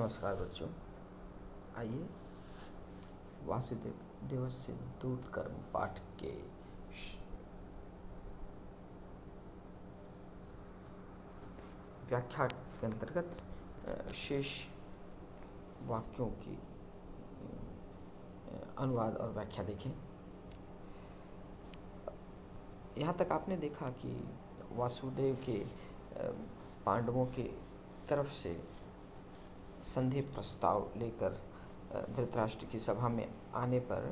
नमस्कार बच्चों। आइए वासुदेव देवस्य दूत कर्म पाठ के व्याख्या के अंतर्गत शेष वाक्यों की अनुवाद और व्याख्या देखें। यहाँ तक आपने देखा कि वासुदेव के पांडवों के तरफ से संधि प्रस्ताव लेकर धृतराष्ट्र की सभा में आने पर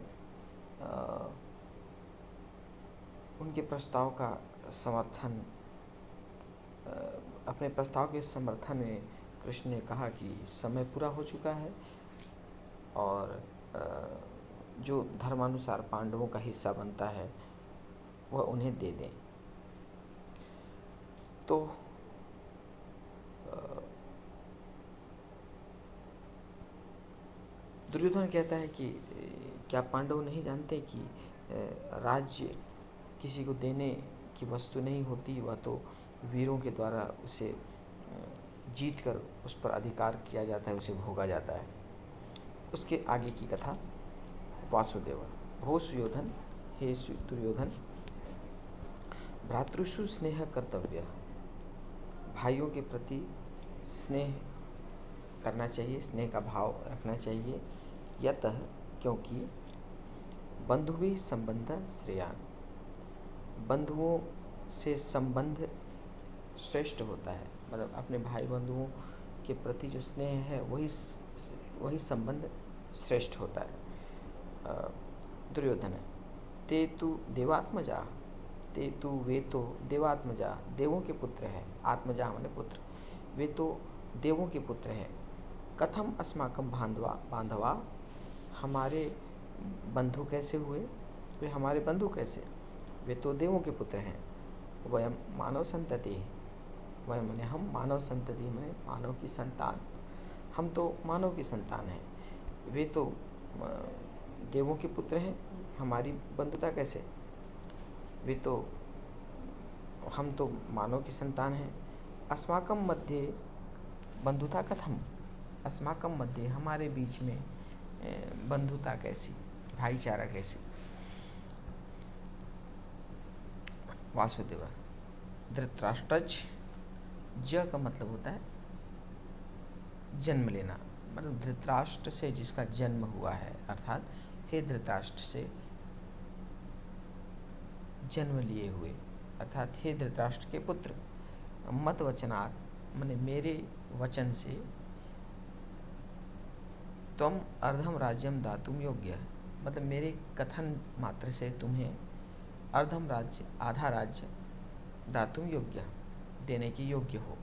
उनके प्रस्ताव का समर्थन अपने प्रस्ताव के समर्थन में कृष्ण ने कहा कि समय पूरा हो चुका है और जो धर्मानुसार पांडवों का हिस्सा बनता है वह उन्हें दे दें। तो दुर्योधन कहता है कि क्या पांडव नहीं जानते कि राज्य किसी को देने की वस्तु नहीं होती, वह तो वीरों के द्वारा उसे जीत कर उस पर अधिकार किया जाता है, उसे भोगा जाता है। उसके आगे की कथा। वासुदेव भो सुयोधन, हे दुर्योधन, भ्रातृषु स्नेह कर्तव्य, भाइयों के प्रति स्नेह करना चाहिए, स्नेह का भाव रखना चाहिए। यतः क्योंकि बंधु भी संबंध श्रेयान, बंधुओं से संबंध श्रेष्ठ होता है। मतलब अपने भाई बंधुओं के प्रति जो स्नेह है वही संबंध श्रेष्ठ होता है। दुर्योधन ते तु देवात्मजा, ते तु वे तो देवात्मजा, देवों के पुत्र है। आत्मजा माने पुत्र, वे तो देवों के पुत्र हैं। कथम अस्माकं बांधवा, हमारे बंधु कैसे हुए? वे हमारे बंधु कैसे? वे तो देवों के पुत्र हैं। वयम मानव संतति, वयम माने हम, मानव संतति माने मानव की संतान, हम तो मानव की संतान हैं। वे तो देवों के पुत्र हैं, हमारी बंधुता कैसे? वे तो, हम तो मानव की संतान हैं। अस्माकं मध्ये बंधुता कथम, अस्माकं मध्ये हमारे बीच में बंधुता कैसी, भाईचारा कैसी? वासुदेव धृतराष्ट्रज, ज का मतलब होता है जन्म लेना, मतलब धृतराष्ट्र से जिसका जन्म हुआ है, अर्थात हे धृतराष्ट्र से जन्म लिए हुए, अर्थात हे धृतराष्ट्र के पुत्र। मत वचनात् माने मेरे वचन से, त्वम अर्धम राज्यम दातुम योग्य, मतलब मेरे कथन मात्र से तुम्हें अर्धम राज्य, आधा राज्य, दातुम योग्य, देने के योग्य हो।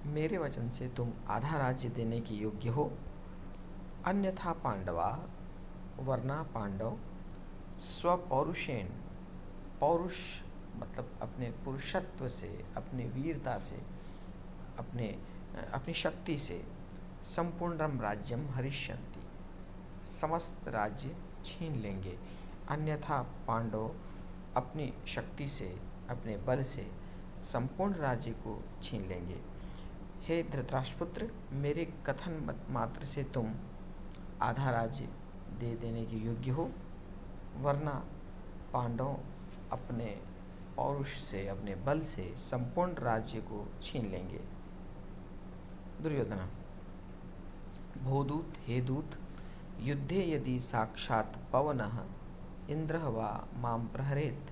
मेरे वचन से तुम आधा राज्य देने के योग्य हो। अन्यथा पांडवा, वरना पांडव, स्वपौरुषेण, पौरुष मतलब अपने पुरुषत्व से, अपने वीरता से, अपनी शक्ति से, संपूर्णम राज्यम हरिष्यन्ति, समस्त राज्य छीन लेंगे। अन्यथा पांडव अपनी शक्ति से, अपने बल से संपूर्ण राज्य को छीन लेंगे। हे धृतराष्ट्रपुत्र, मेरे कथन मात्र से तुम आधा राज्य दे देने के योग्य हो, वरना पांडव अपने पौरुष से, अपने बल से संपूर्ण राज्य को छीन लेंगे। दुर्योधन भोदूत, हे दूत, युद्धे यदि साक्षात् पवनः इंद्रः वा मां प्रहरेत,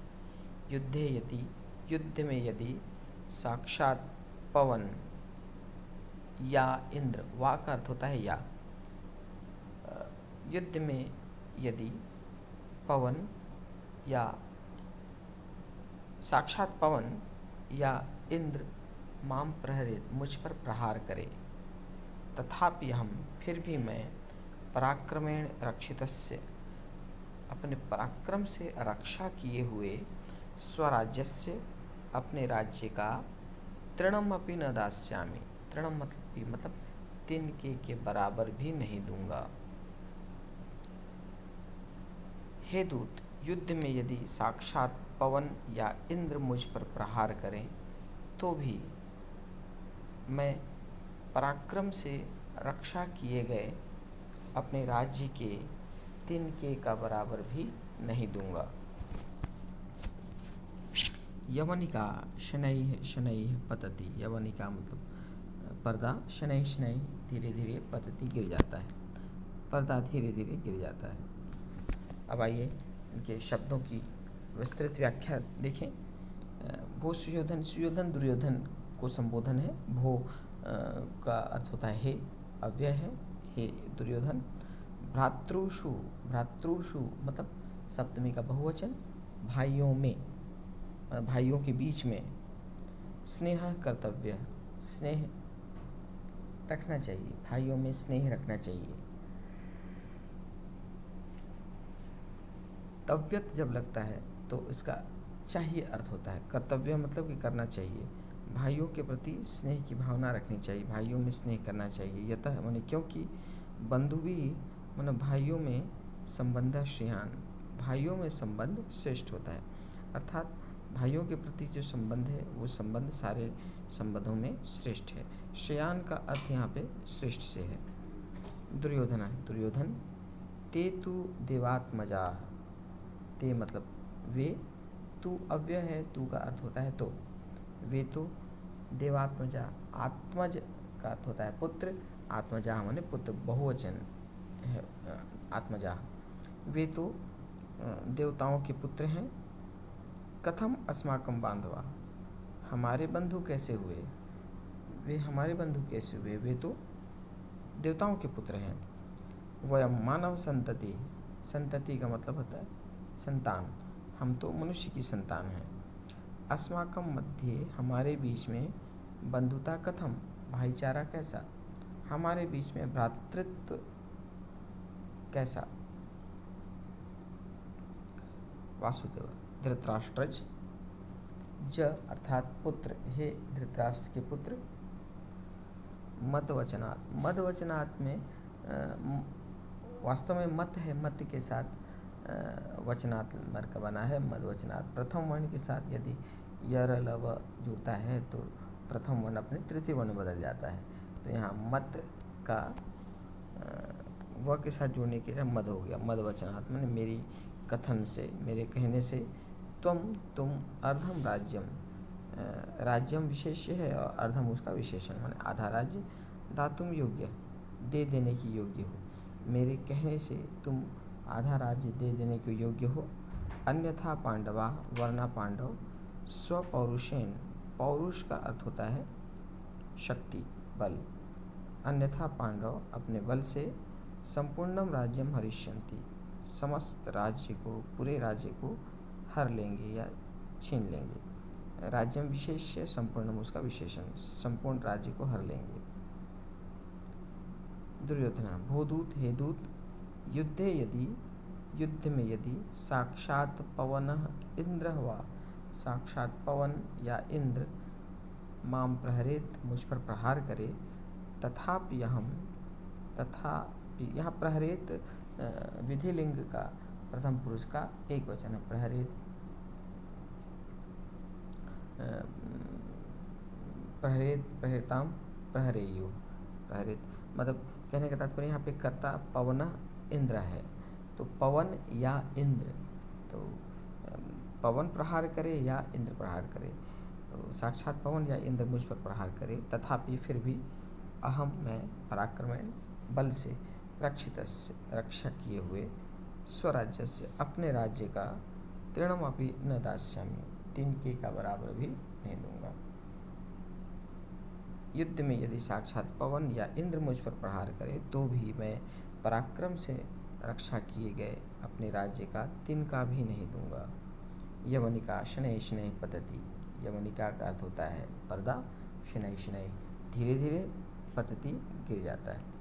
युद्धे यदि, युद्ध में यदि साक्षात् पवन या इंद्र, वा का अर्थ होता है या, युद्ध में यदि पवन या साक्षात पवन या इंद्र माम प्रहरेत, मुझ पर प्रहार करे, तथापि हम, फिर भी मैं, पराक्रमेण रक्षितस्य, अपने पराक्रम से रक्षा किए हुए, स्वराज्यस्य, अपने राज्य का, तृणम अपि न दास्यामि, तृणम मतलब तिनके के बराबर भी नहीं दूंगा। हे दूत, युद्ध में यदि साक्षात पवन या इंद्र मुझ पर प्रहार करें तो भी मैं पराक्रम से रक्षा किए गए अपने राज्य के तिनके का बराबर भी नहीं दूंगा। यवनिका शनैः शनैः पतति। यवनिका मतलब पर्दा, शनैः शनैः धीरे धीरे पतति गिर जाता है, पर्दा धीरे धीरे गिर जाता है। अब आइए इनके शब्दों की विस्तृत व्याख्या देखें। भो सुयोधन, सुयोधन दुर्योधन को संबोधन है। भो का अर्थ होता है हे, अव्यय है, हे दुर्योधन। भ्रातृषु, भ्रातृषु मतलब सप्तमी का बहुवचन, भाइयों में, भाइयों के बीच में। स्नेह कर्तव्य, स्नेह रखना चाहिए, भाइयों में स्नेह रखना चाहिए। तव्यत जब लगता है तो इसका चाहिए अर्थ होता है। कर्तव्य मतलब कि करना चाहिए, भाइयों के प्रति स्नेह की भावना रखनी चाहिए, भाइयों में स्नेह करना चाहिए। यतः माने क्योंकि बंधु भी माने भाइयों में संबंध श्रेयान, भाइयों में संबंध श्रेष्ठ होता है। अर्थात भाइयों के प्रति जो संबंध है वो संबंध सारे संबंधों में श्रेष्ठ है। श्रेयान का अर्थ यहाँ पे श्रेष्ठ से है। दुर्योधन है, दुर्योधन। ते तु देवात्मजा, ते मतलब वे, तू अव्यय है, तू का अर्थ होता है तो, वे तो देवात्मजा, आत्मज का अर्थ होता है पुत्र, आत्मजा माने पुत्र, बहुवचन है आत्मजा। वे तो देवताओं के पुत्र हैं। कथम अस्माकं बांधवा, हमारे बंधु कैसे हुए, वे हमारे बंधु कैसे हुए, वे तो देवताओं के पुत्र हैं। वयम मानव संतति, संतति का मतलब होता है संतान, हम तो मनुष्य की संतान हैं। अस्माकं मध्ये, हमारे बीच में, बंधुता कथम, भाईचारा कैसा, हमारे बीच में भ्रातृत्व कैसा। वासुदेव, धृतराष्ट्रज, ज अर्थात पुत्र, हे धृतराष्ट्र के पुत्र। मदवचनात्, मदवचनात् में वास्तव में मत है, मत के साथ वचनात् मर का बना है। मदवचनात् प्रथम वर्ण के साथ यदि यर लव जुड़ता है तो प्रथम वर्ण अपने तृतीय वर्ण बदल जाता है। तो यहाँ मत का व के साथ जुड़ने के लिए मद हो गया। मदवचनात् माने मेरी कथन से, मेरे कहने से। तुम अर्धम राज्यम, राज्यम विशेष्य है और अर्धम उसका विशेषण माने आधा राज्य। दातुम योग्य, दे देने की योग्य हो, मेरे कहने से तुम आधा राज्य दे देने के योग्य हो। अन्यथा पांडवा, वरना पांडव, स्वपौरुषेण, पौरुष का अर्थ होता है शक्ति, बल। अन्यथा पांडव अपने बल से संपूर्णम राज्यम हरिष्यन्ति, समस्त राज्य को, पूरे राज्य को हर लेंगे या छीन लेंगे। राज्यम विशेष्य, संपूर्णम उसका विशेषण, संपूर्ण राज्य को हर लेंगे। दुर्योधन, भोदूत, हे दूत। युद्धे यदि, युद्ध में यदि, साक्षात पवनः इंद्रः वा, साक्षात पवन या इंद्र, माम प्रहरेत, मुझ पर प्रहार करे, तथापि हम, तथापि यहाँ प्रहरेत विधिलिंग का प्रथम पुरुष का एक वचन है। प्रहरेत, प्रहरेत, प्रहरताम, प्रहरेयु, प्रहरेत मतलब कहने का तात्पर्य यहाँ पे कर्ता पवन इंद्र है, तो पवन या इंद्र, तो पवन प्रहार करे या इंद्र प्रहार करे, तो साक्षात पवन या इंद्र मुझ पर प्रहार करे, तथापि फिर भी अहम, मैं, पराक्रमेण, बल से, रक्षितस्य, रक्षा किए हुए, स्वराज्य से, अपने राज्य का, तृणमपि न दास्यामि, तिनके का बराबर भी नहीं दूंगा। युद्ध में यदि साक्षात पवन या इंद्र मुझ पर प्रहार करे तो भी मैं पराक्रम से रक्षा किए गए अपने राज्य का तिनका भी नहीं दूंगा। यवनिका शनैः शनैः पतति, यवनिका का अर्थ होता है पर्दा, शनैः शनैः धीरे धीरे, पतति गिर जाता है।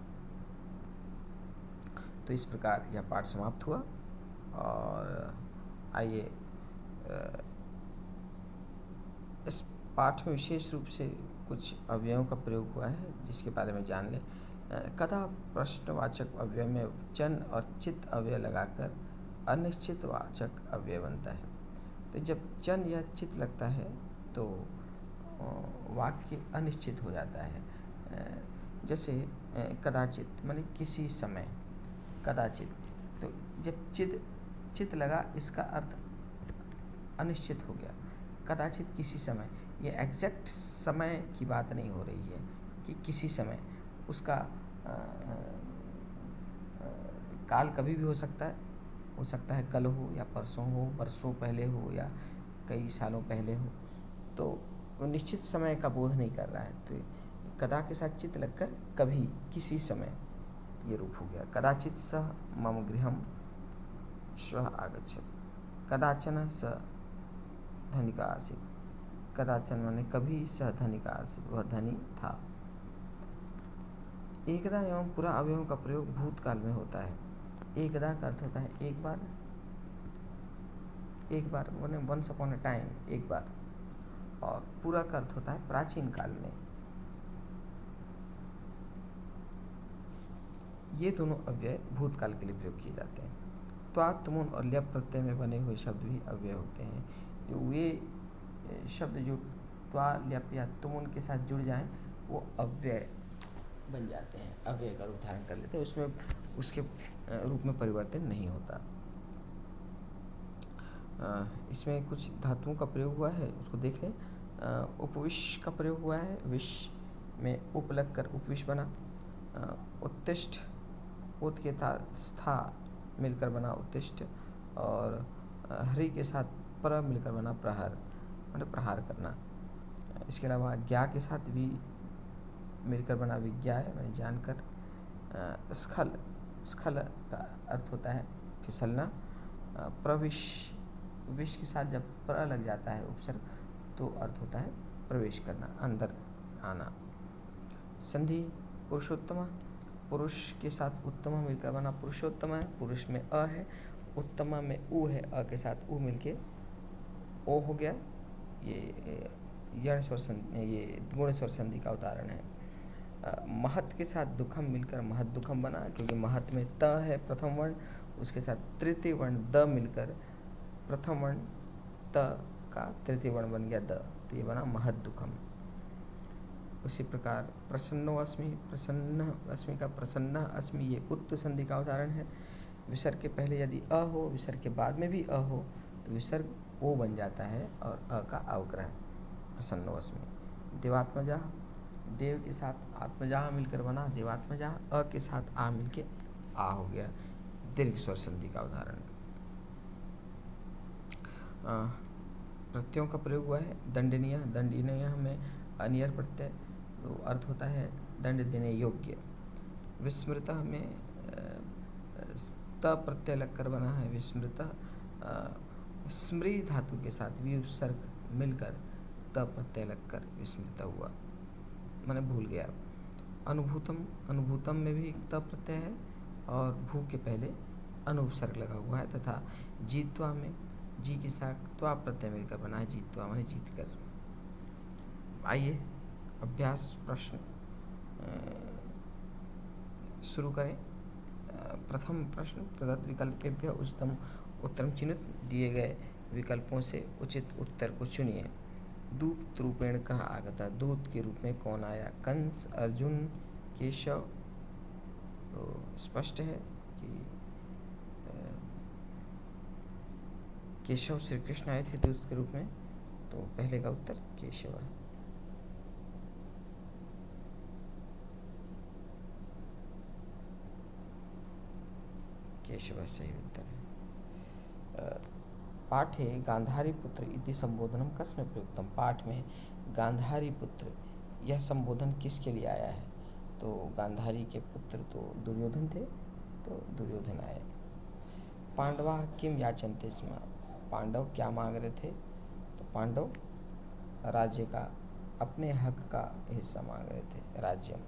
तो इस प्रकार यह पाठ समाप्त हुआ। और आइए इस पाठ में विशेष रूप से कुछ अवयवों का प्रयोग हुआ है जिसके बारे में जान लें। कदा प्रश्नवाचक अव्यय में चन और चित अव्यय लगाकर अनिश्चित वाचक अव्यय बनता है। तो जब चन या चित लगता है तो वाक्य अनिश्चित हो जाता है। जैसे कदाचित माने किसी समय, कदाचित, तो जब चित लगा इसका अर्थ अनिश्चित हो गया। कदाचित किसी समय, ये एग्जैक्ट समय की बात नहीं हो रही है कि किसी समय, उसका काल कभी भी हो सकता है कल हो या परसों हो, बरसों पहले हो या कई सालों पहले हो, तो वो निश्चित समय का बोध नहीं कर रहा है। तो कदा के साथ चित लगकर कभी, किसी समय, ये रूप हो गया। कदाचित सः मम गृहं श्वः आगच्छति, कदाचन स धनिका आसीत्, कदाचन माने कभी, सः धनिका आसीत्, वह धनी था। एकदा एवं पूरा अवयवों का प्रयोग भूतकाल में होता है। एकदा का अर्थ होता है एक बार, वंस अपॉन अ टाइम, एक बार। और पूरा का अर्थ होता है प्राचीन काल में। ये दोनों अव्यय भूतकाल के लिए प्रयोग किए जाते हैं। त्वा, तुमुन और ल्यप प्रत्यय में बने हुए शब्द भी अव्यय होते हैं। जो वे शब्द जो त्वा, ल्यप या तुमुन के साथ जुड़ जाएं, वो अव्यय बन जाते हैं, अव्यय का रूप धारण कर लेते हैं। उसमें उसके रूप में परिवर्तन नहीं होता। इसमें कुछ धातुओं का प्रयोग हुआ है, उसको देख लें। उपविश का प्रयोग हुआ है, विश में उप लग कर उपविश बना। उत्तिष्ठ, उत के साथ स्था मिलकर बना उत्तिष्ठ। और हरि के साथ पर मिलकर बना प्रहर, मतलब प्रहार करना। इसके अलावा ज्ञा के साथ भी मिलकर बना विज्ञाय, मैंने जानकर। स्खल का अर्थ होता है फिसलना। प्रविश, विश के साथ जब प्र लग जाता है उपसर्ग, तो अर्थ होता है प्रवेश करना, अंदर आना। संधि पुरुषोत्तम, पुरुष के साथ उत्तम मिलकर बना पुरुषोत्तम है। पुरुष में अ है, उत्तम में उ है, अ के साथ उ मिलके ओ हो गया। ये यण स्वर, ये गुण स्वर संधि का उदाहरण है। महत के साथ दुखम मिलकर महत दुखम बना, क्योंकि महत में त है प्रथम वर्ण, उसके साथ तृतीय वर्ण द मिलकर प्रथम वर्ण त का तृतीय वर्ण बन गया द, तो ये बना महत दुखम। उसी प्रकार प्रसन्नो अस्मि, प्रसन्न अस्मि का प्रसन्न अस्मि, ये उत्त संधि का उदाहरण है। विसर्ग के पहले यदि अ हो, विसर्ग के बाद में भी अ हो, तो विसर्ग ओ बन जाता है और अ का अवग्रह, प्रसन्नो अस्मि। देवात्मजा, देव के साथ आत्मजा मिलकर बना देवात्मजा, अ के साथ आ मिलके आ हो गया, दीर्घ स्वर संधि का उदाहरण। प्रत्ययों का प्रयोग हुआ है। दंडनीय, दंडनीय में अनियर प्रत्यय, तो अर्थ होता है दंड देने योग्य। विस्मृत में त प्रत्यय लगकर बना है विस्मृत। स्मृ धातु के साथ विसर्ग मिलकर त प्रत्यय लगकर विस्मृत हुआ, मैंने भूल गया। अनुभूतम, अनुभूतम में भी त प्रत्यय है और भू के पहले अनुपसर्ग लगा हुआ है। तथा जीत्वा में जी के साथ त्वा प्रत्यय मिलकर बना है जीत्वा, माने जीत कर। आइए अभ्यास प्रश्न शुरू करें। प्रथम प्रश्न, प्रदत्त विकल्पेभ्य उचितम उत्तरम चिन्हित, दिए गए विकल्पों से उचित उत्तर को चुनिए। दूत रूपेण कह आगता, दूत के रूप में कौन आया? कंस, अर्जुन, केशव। तो स्पष्ट है कि केशव श्री कृष्ण आए थे दूत के रूप में, तो पहले का उत्तर केशव है। केशव सही उत्तर है। पाठे गांधारी पुत्र इति संबोधनम कस्मै प्रयुक्तम, पाठ में गांधारी पुत्र यह संबोधन किसके लिए आया है? तो गांधारी के पुत्र तो दुर्योधन थे, तो दुर्योधन आए। पांडवा किम याचन्ते स्म, पांडव क्या मांग रहे थे? तो पांडव राज्य का, अपने हक का हिस्सा मांग रहे थे, राज्यम।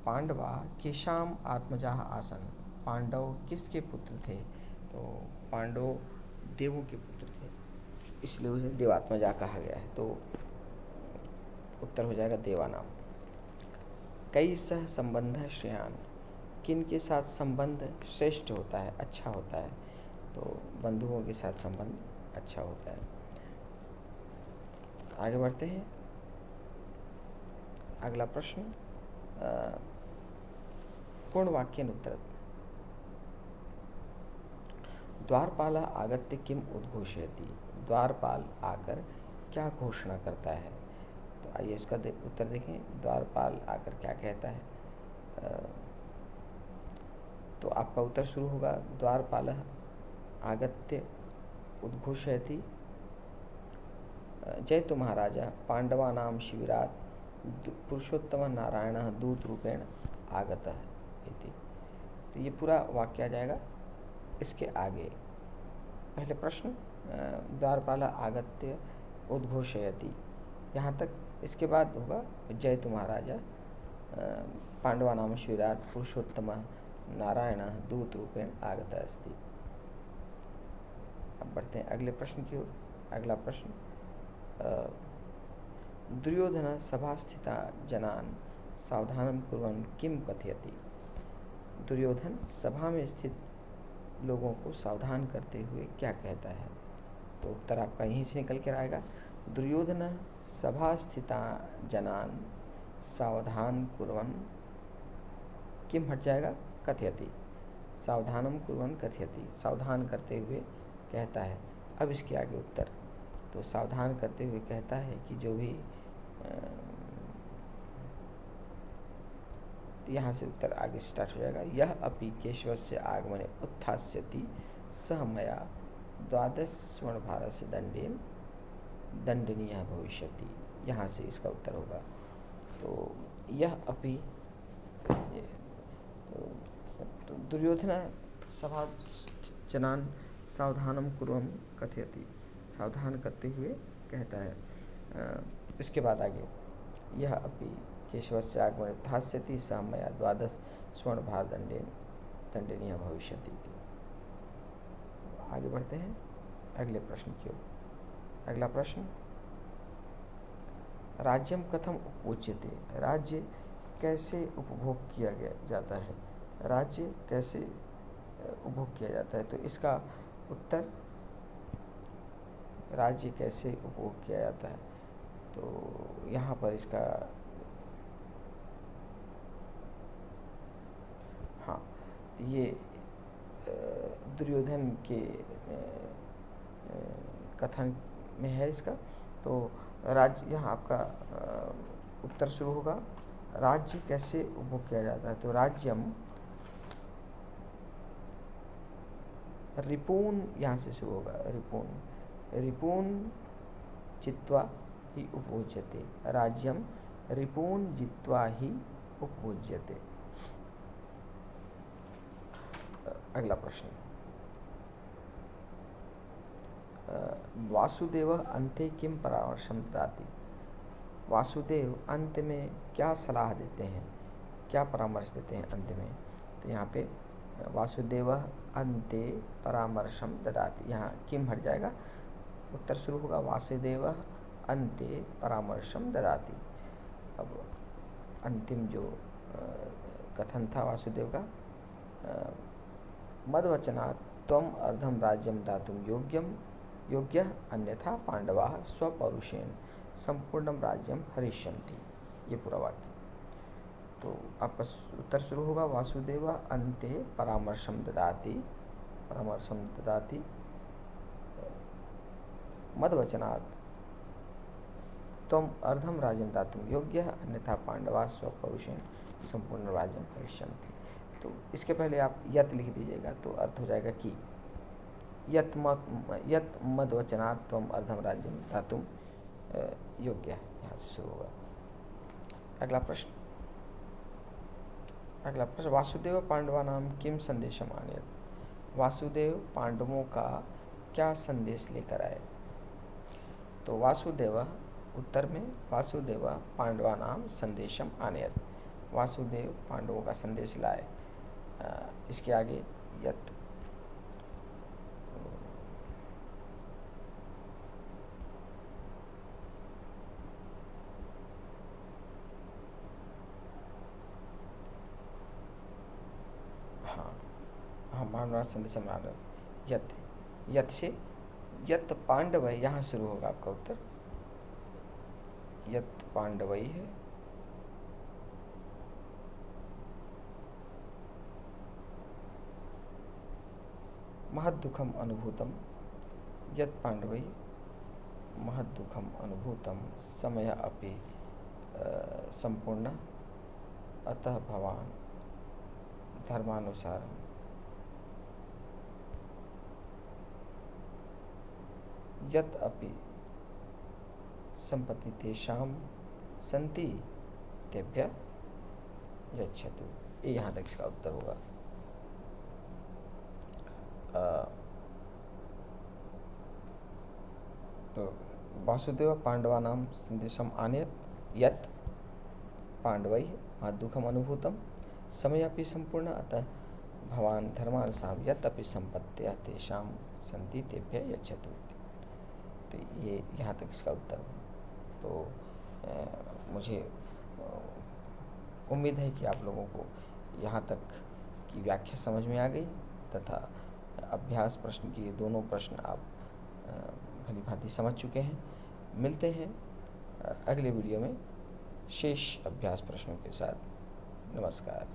पांडवा केशाम आत्मजाह आसन, पांडव किसके पुत्र थे? तो पांडव देवों के पुत्र थे, इसलिए उसे देवात्मजा कहा गया है, तो उत्तर हो जाएगा देवानाम। कई सह संबंध श्रेयान, किन के साथ संबंध श्रेष्ठ होता है, अच्छा होता है? तो बंधुओं के साथ संबंध अच्छा होता है। आगे बढ़ते हैं। अगला प्रश्न, पूर्ण वाक्येन उत्तरत्। द्वारपाल आगत्य किम उद्घोषयति। द्वारपाल आकर क्या घोषणा करता है। तो आइए इसका उत्तर देखें। द्वारपाल आकर क्या कहता है। तो आपका उत्तर शुरू होगा, द्वारपाल आगत्य उद्घोषयति जयतु महाराजा पांडवानां शिबिरात् पुरुषोत्तम नारायण दूत रूपेण आगतः इति। तो ये पूरा वाक्य आ जाएगा। इसके आगे पहले प्रश्न, द्वारपाल आगत्य उद्घोषयति, यहाँ तक। इसके बाद होगा जयतु महाराजा पांडवानां शिबिरात् पुरुषोत्तम नारायण दूत रूपेण आगतः अस्ति। अब बढ़ते हैं अगले प्रश्न की ओर। अगला प्रश्न, दुर्योधन सभास्थिता जनान् सावधानं कुर्वन् किम कथयति। दुर्योधन सभा में स्थित लोगों को सावधान करते हुए क्या कहता है। तो उत्तर आपका यहीं से निकल कर आएगा। दुर्योधन सभास्थिता जनान् सावधान कुर्वन् किम हट जाएगा, कथयति। सावधानम कुर्वन् कथयति, सावधान करते हुए कहता है। अब इसके आगे उत्तर, तो सावधान करते हुए कहता है कि जो भी यहाँ से उत्तर आगे स्टार्ट हो जाएगा। यह अपि केशवस्य आगमने उत्थास्यति सह मया 12 स्वर्णभारस्य दंडेन दंडनीय भविष्यति। यहाँ से इसका उत्तर होगा। तो यह अपि, तो दुर्योधन सभा जनान सावधानम कुर्वन् कथयति, सावधान करते हुए कहता है। इसके बाद आगे, यह अपि केशवस्य आगमने उत्थास्यति सह मया 12 स्वर्णभार दंडेन दंडनीय भविष्यति। आगे बढ़ते हैं अगले प्रश्न की ओर। अगला प्रश्न, राज्यम कथम उपभोज्यते। राज्य कैसे उपभोग किया जाता है। राज्य कैसे उपभोग किया जाता है। तो इसका उत्तर, राज्य कैसे उपभोग किया जाता है, तो यहाँ पर इसका, हाँ, ये दुर्योधन के कथन में है इसका। तो राज्य, यहाँ आपका उत्तर शुरू होगा, राज्य कैसे उपभोग किया जाता है। तो राज्यम रिपून, यहाँ से शुरू होगा, रिपून, रिपून जित्वा ही उपभोज्यते। राज्यम रिपून जित्वा ही उपभोज्यते। अगला प्रश्न, वासुदेव अन्ते किम परामर्शं ददाति। वासुदेव अंत में क्या सलाह देते हैं, क्या परामर्श देते हैं अंत में। तो यहाँ पे वासुदेव अन्ते परामर्शं ददाति, यहाँ किम हट जाएगा, उत्तर शुरू होगा, वासुदेव अन्ते परामर्शं ददाति। अब अंतिम जो कथन था वासुदेव का, मद्वचनात् त्वम अर्धम राज्यम दातुम योग्यः अन्यथा पांडवाः स्वपौरुषेण संपूर्णम राज्यम हरिष्यन्ति। ये पूरा वाक्य। तो आपका उत्तर शुरू होगा, वासुदेव अन्ते परामर्शम ददाति मद्वचनात् त्वम अर्धम राज्यम दातुम योग्यः अन्यथा पांडवाः स्वपौरुषेण संपूर्ण राज्यम हरिष्यन्ति। तो इसके पहले आप यत लिख दीजिएगा, तो अर्थ हो जाएगा कि यत मद्वचनात् त्वम अर्धम राज्यम दातुम योग्य, यहाँ से शुरू होगा। अगला प्रश्न, वासुदेव पांडवानां किम संदेशम आनयत्। वासुदेव पांडवों का क्या संदेश लेकर आए। तो वासुदेव, उत्तर में वासुदेव पांडवानां संदेशम आनयत्, वासुदेव पांडवों का संदेश लाए। इसके आगे यत, हाँ पांडवा संदेश यत से यत पांडव है, यहाँ शुरू होगा आपका उत्तर। यत् पांडवैः महद्दुःखम् अनुभूतं, यत् पांडवैः महद्दुःखम् अनुभूतं समय अपि संपूर्ण, अतः भवान् धर्मानुसारं यत् अपि संपत्ति तेषां सन्ति तेभ्यः यच्छतु। ये यहाँ तक इसका उत्तर होगा। तो वासुदेव पांडवानां संदेशम् आनयत् यत् पांडवैः महद्दुःखम् अनुभूतं समयपि संपूर्ण, अतः भवान् धर्मानुसारं यत् अपि संपत्तिः तेषां सन्ति तेभ्यः यच्छतु। तो ये यहाँ तक इसका उत्तर है। तो मुझे उम्मीद है कि आप लोगों को यहाँ तक की व्याख्या समझ में आ गई तथा अभ्यास प्रश्न के दोनों प्रश्न आप भली भांति समझ चुके हैं। मिलते हैं अगले वीडियो में शेष अभ्यास प्रश्नों के साथ। नमस्कार।